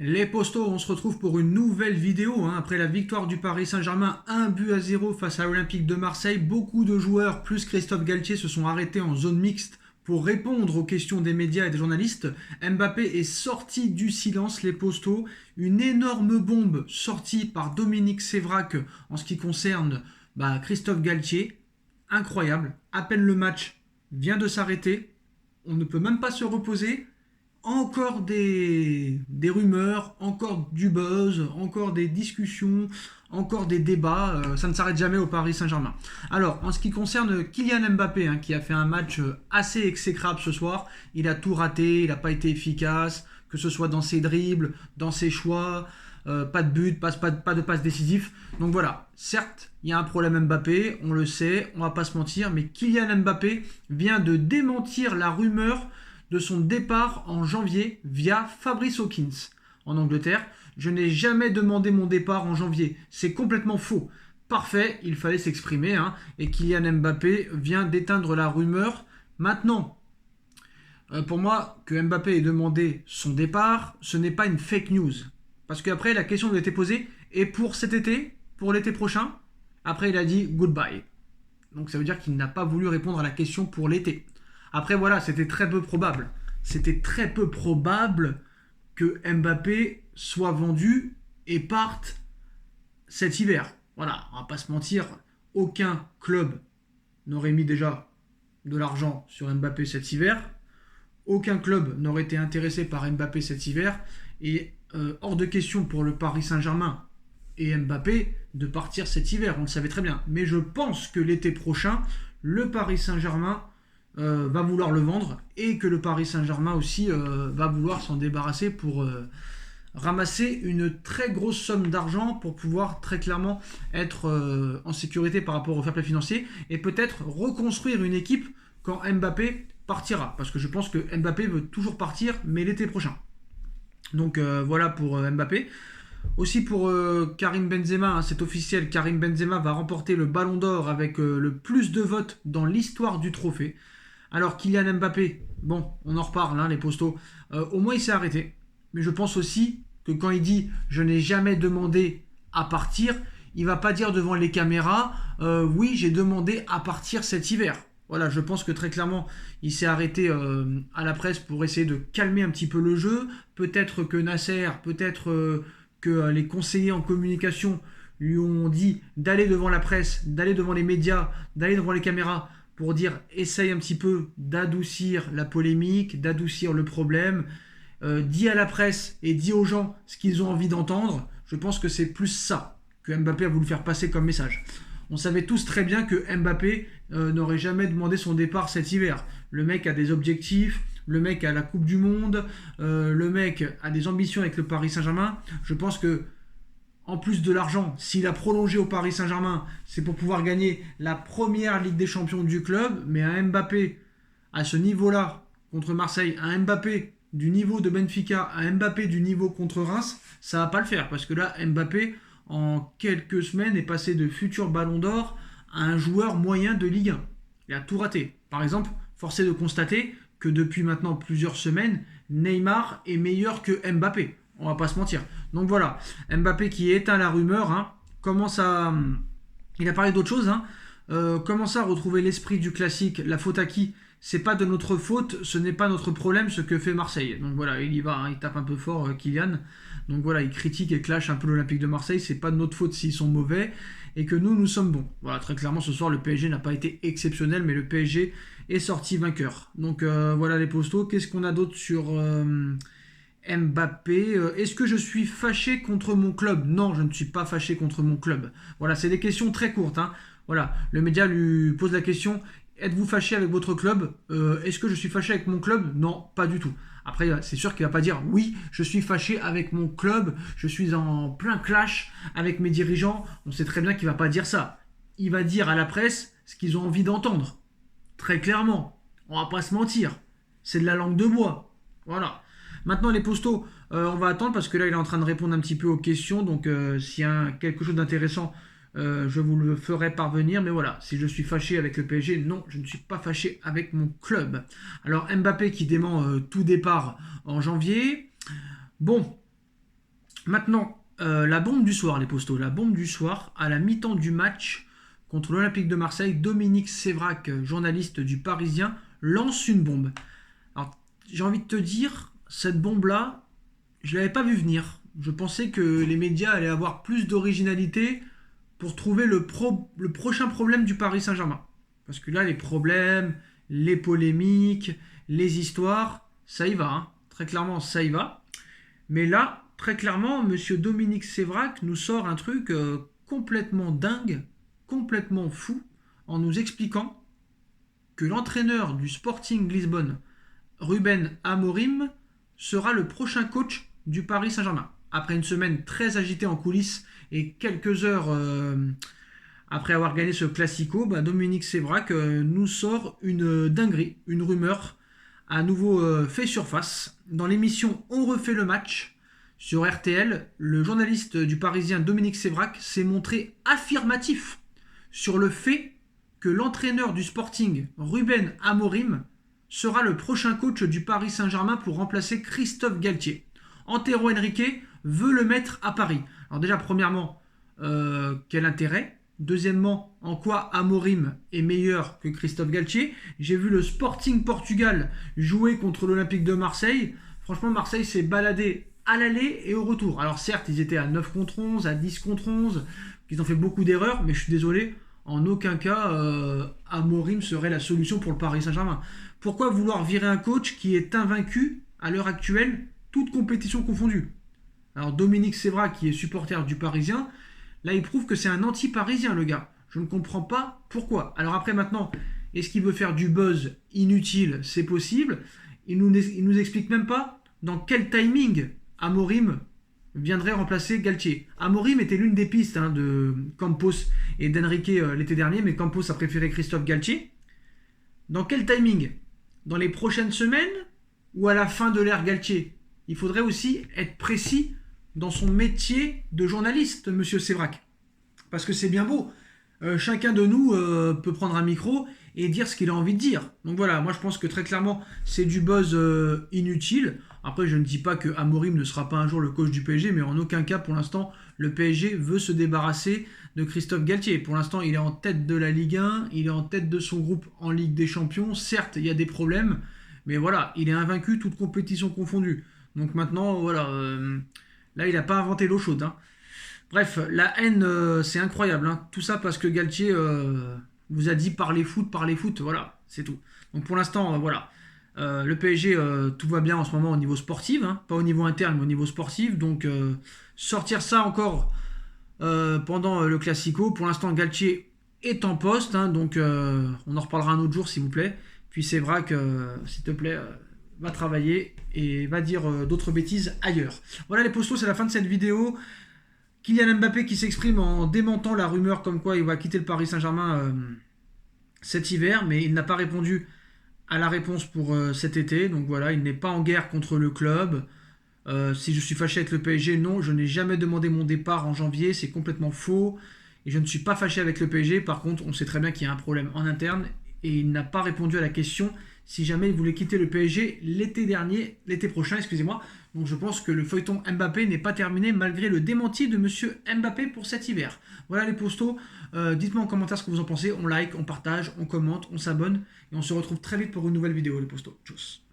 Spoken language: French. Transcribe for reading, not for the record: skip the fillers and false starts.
Les postos, on se retrouve pour une nouvelle vidéo. Après la victoire du Paris Saint-Germain, 1-0 face à l'Olympique de Marseille, beaucoup de joueurs plus Christophe Galtier se sont arrêtés en zone mixte pour répondre aux questions des médias et des journalistes. Mbappé est sorti du silence, les postos. Une énorme bombe sortie par Dominique Sévrac en ce qui concerne Christophe Galtier. Incroyable. À peine le match vient de s'arrêter. On ne peut même pas se reposer. Encore des rumeurs, encore du buzz, encore des discussions, encore des débats. Ça ne s'arrête jamais au Paris Saint-Germain. Alors, en ce qui concerne Kylian Mbappé, qui a fait un match assez exécrable ce soir, il a tout raté, il n'a pas été efficace, que ce soit dans ses dribbles, dans ses choix, pas de but, pas de passe décisif. Donc voilà, certes, il y a un problème Mbappé, on le sait, on va pas se mentir, mais Kylian Mbappé vient de démentir la rumeur de son départ en janvier via Fabrice Hawkins en Angleterre. Je n'ai jamais demandé mon départ en janvier. C'est complètement faux. Parfait, il fallait s'exprimer. Et Kylian Mbappé vient d'éteindre la rumeur. Maintenant, pour moi, que Mbappé ait demandé son départ, ce n'est pas une fake news. Parce qu'après, la question lui a été posée. Et pour cet été, pour l'été prochain, après il a dit goodbye. Donc ça veut dire qu'il n'a pas voulu répondre à la question pour l'été. Après voilà, c'était très peu probable. C'était très peu probable que Mbappé soit vendu et parte cet hiver. Voilà, on va pas se mentir, aucun club n'aurait mis déjà de l'argent sur Mbappé cet hiver. Aucun club n'aurait été intéressé par Mbappé cet hiver. Et hors de question pour le Paris Saint-Germain et Mbappé de partir cet hiver, on le savait très bien. Mais je pense que l'été prochain, le Paris Saint-Germain va vouloir le vendre et que le Paris Saint-Germain aussi va vouloir s'en débarrasser pour ramasser une très grosse somme d'argent pour pouvoir très clairement être en sécurité par rapport au fair play financier et peut-être reconstruire une équipe quand Mbappé partira. Parce que je pense que Mbappé veut toujours partir, mais l'été prochain. Donc voilà pour Mbappé. Aussi pour Karim Benzema, c'est officiel, Karim Benzema va remporter le Ballon d'Or avec le plus de votes dans l'histoire du trophée. Alors Kylian Mbappé, bon, on en reparle, les postos, au moins il s'est arrêté. Mais je pense aussi que quand il dit « je n'ai jamais demandé à partir », il va pas dire devant les caméras « oui, j'ai demandé à partir cet hiver ». Voilà, je pense que très clairement, il s'est arrêté à la presse pour essayer de calmer un petit peu le jeu. Peut-être que Nasser, peut-être que les conseillers en communication lui ont dit d'aller devant la presse, d'aller devant les médias, d'aller devant les caméras pour dire essaye un petit peu d'adoucir la polémique, d'adoucir le problème, dis à la presse et dis aux gens ce qu'ils ont envie d'entendre. Je pense que c'est plus ça que Mbappé a voulu faire passer comme message. On savait tous très bien que Mbappé n'aurait jamais demandé son départ cet hiver. Le mec a des objectifs, le mec a la Coupe du Monde, le mec a des ambitions avec le Paris Saint-Germain. Je pense que en plus de l'argent, s'il a prolongé au Paris Saint-Germain, c'est pour pouvoir gagner la première Ligue des Champions du club. Mais un Mbappé à ce niveau-là contre Marseille, un Mbappé du niveau de Benfica, un Mbappé du niveau contre Reims, ça va pas le faire. Parce que là, Mbappé, en quelques semaines, est passé de futur Ballon d'Or à un joueur moyen de Ligue 1. Il a tout raté. Par exemple, force est de constater que depuis maintenant plusieurs semaines, Neymar est meilleur que Mbappé. On va pas se mentir. Donc voilà, Mbappé qui éteint la rumeur, commence à... Il a parlé d'autre chose, commence à retrouver l'esprit du classique. La faute à qui ? C'est pas de notre faute, ce n'est pas notre problème ce que fait Marseille. Donc voilà, il y va, il tape un peu fort Kylian. Donc voilà, il critique et clash un peu l'Olympique de Marseille. C'est pas de notre faute s'ils sont mauvais et que nous sommes bons. Voilà, très clairement ce soir le PSG n'a pas été exceptionnel, mais le PSG est sorti vainqueur. Donc voilà les postos. Qu'est-ce qu'on a d'autre sur Mbappé? Est-ce que je suis fâché contre mon club? Non, je ne suis pas fâché contre mon club. Voilà, c'est des questions très courtes. Voilà, le média lui pose la question. Êtes-vous fâché avec votre club? Est-ce que je suis fâché avec mon club? Non, pas du tout. Après, c'est sûr qu'il ne va pas dire oui, je suis fâché avec mon club, je suis en plein clash avec mes dirigeants. On sait très bien qu'il ne va pas dire ça. Il va dire à la presse ce qu'ils ont envie d'entendre. Très clairement. On ne va pas se mentir. C'est de la langue de bois. Voilà. Maintenant, les postos, on va attendre parce que là, il est en train de répondre un petit peu aux questions. Donc, s'il y a quelque chose d'intéressant, je vous le ferai parvenir, mais voilà, si je suis fâché avec le PSG, non, je ne suis pas fâché avec mon club. Alors Mbappé qui dément tout départ en janvier. Bon, Maintenant, la bombe du soir, les postos. La bombe du soir, à la mi-temps du match contre l'Olympique de Marseille, Dominique Sévrac, journaliste du Parisien, lance une bombe. Alors, j'ai envie de te dire, cette bombe-là, je ne l'avais pas vu venir. Je pensais que les médias allaient avoir plus d'originalité pour trouver le prochain problème du Paris Saint-Germain. Parce que là, les problèmes, les polémiques, les histoires, ça y va. Hein. Très clairement, ça y va. Mais là, très clairement, monsieur Dominique Sévrac nous sort un truc complètement dingue, complètement fou, en nous expliquant que l'entraîneur du Sporting Lisbonne, Ruben Amorim, sera le prochain coach du Paris Saint-Germain. Après une semaine très agitée en coulisses et quelques heures après avoir gagné ce Classico, Dominique Sévrac nous sort une dinguerie, une rumeur, à nouveau fait surface. Dans l'émission On refait le match, sur RTL, le journaliste du Parisien Dominique Sévrac s'est montré affirmatif sur le fait que l'entraîneur du Sporting, Ruben Amorim, sera le prochain coach du Paris Saint-Germain pour remplacer Christophe Galtier. Antero Henrique veut le mettre à Paris. Alors déjà, premièrement, quel intérêt? Deuxièmement, en quoi Amorim est meilleur que Christophe Galtier? J'ai vu le Sporting Portugal jouer contre l'Olympique de Marseille. Franchement, Marseille s'est baladé à l'aller et au retour. Alors certes, ils étaient à 9 contre 11, à 10 contre 11, ils ont fait beaucoup d'erreurs, mais je suis désolé, en aucun cas, Amorim serait la solution pour le Paris Saint-Germain. Pourquoi vouloir virer un coach qui est invaincu à l'heure actuelle, toute compétition confondue? Alors Dominique Sévrac, qui est supporter du Parisien, là il prouve que c'est un anti-parisien le gars. Je ne comprends pas pourquoi. Alors après maintenant, est-ce qu'il veut faire du buzz inutile? C'est possible. Il nous explique même pas dans quel timing Amorim viendrait remplacer Galtier. Amorim était l'une des pistes de Campos et d'Henrique l'été dernier, mais Campos a préféré Christophe Galtier. Dans quel timing? Dans les prochaines semaines ou à la fin de l'ère Galtier? Il faudrait aussi être précis dans son métier de journaliste, monsieur Sévrac. Parce que c'est bien beau. Chacun de nous peut prendre un micro et dire ce qu'il a envie de dire. Donc voilà, moi je pense que très clairement, c'est du buzz inutile. Après, je ne dis pas que Amorim ne sera pas un jour le coach du PSG, mais en aucun cas, pour l'instant, le PSG veut se débarrasser de Christophe Galtier. Pour l'instant, il est en tête de la Ligue 1, il est en tête de son groupe en Ligue des Champions. Certes, il y a des problèmes, mais voilà, il est invaincu, toute compétition confondue. Donc maintenant, voilà, là, il n'a pas inventé l'eau chaude. Hein. Bref, la haine, c'est incroyable. Hein. Tout ça parce que Galtier vous a dit parlez foot, voilà, c'est tout. Donc pour l'instant, voilà. Le PSG, tout va bien en ce moment au niveau sportif, hein, pas au niveau interne, mais au niveau sportif. Donc sortir ça encore pendant le Classico. Pour l'instant, Galtier est en poste, hein, donc on en reparlera un autre jour s'il vous plaît. Puis c'est vrai que, s'il te plaît, va travailler et va dire d'autres bêtises ailleurs. Voilà les postos, c'est la fin de cette vidéo. Kylian Mbappé qui s'exprime en démentant la rumeur comme quoi il va quitter le Paris Saint-Germain cet hiver, mais il n'a pas répondu à la réponse pour cet été. Donc voilà, il n'est pas en guerre contre le club. Si je suis fâché avec le PSG, non, je n'ai jamais demandé mon départ en janvier, c'est complètement faux. Et je ne suis pas fâché avec le PSG. Par contre, on sait très bien qu'il y a un problème en interne et il n'a pas répondu à la question si jamais il voulait quitter le PSG l'été prochain, excusez-moi. Donc je pense que le feuilleton Mbappé n'est pas terminé malgré le démenti de monsieur Mbappé pour cet hiver. Voilà les postos, dites-moi en commentaire ce que vous en pensez, on like, on partage, on commente, on s'abonne et on se retrouve très vite pour une nouvelle vidéo les postos. Tchuss.